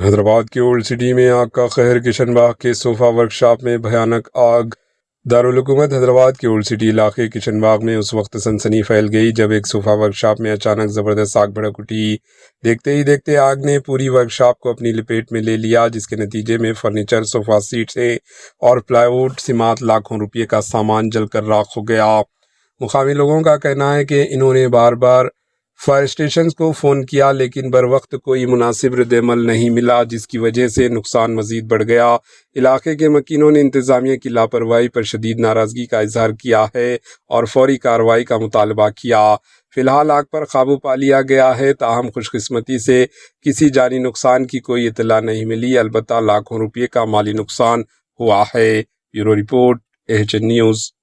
حیدرآباد کے old city میں آگ کا قہر، کشن باغ کے صوفہ ورک شاپ میں بھیانک آگ۔ دارالحکومت حیدرآباد کے اولڈ سٹی علاقے کشن باغ میں اس وقت سنسنی پھیل گئی جب ایک صوفہ ورک شاپ میں اچانک زبردست آگ بھڑک اٹھی۔ دیکھتے ہی دیکھتے آگ نے پوری ورک شاپ کو اپنی لپیٹ میں لے لیا، جس کے نتیجے میں فرنیچر، صوفہ سیٹیں اور پلائی ووڈ سمیت لاکھوں روپے کا سامان جل کر راکھ ہو گیا۔ مقامی لوگوں کا کہنا ہے کہ انہوں نے بار بار فائر اسٹیشنز کو فون کیا لیکن بر وقت کوئی مناسب رد عمل نہیں ملا، جس کی وجہ سے نقصان مزید بڑھ گیا۔ علاقے کے مکینوں نے انتظامیہ کی لاپرواہی پر شدید ناراضگی کا اظہار کیا ہے اور فوری کارروائی کا مطالبہ کیا۔ فی الحال آگ پر قابو پا لیا گیا ہے، تاہم خوش قسمتی سے کسی جانی نقصان کی کوئی اطلاع نہیں ملی، البتہ لاکھوں روپے کا مالی نقصان ہوا ہے۔ Bureau report, AHN news.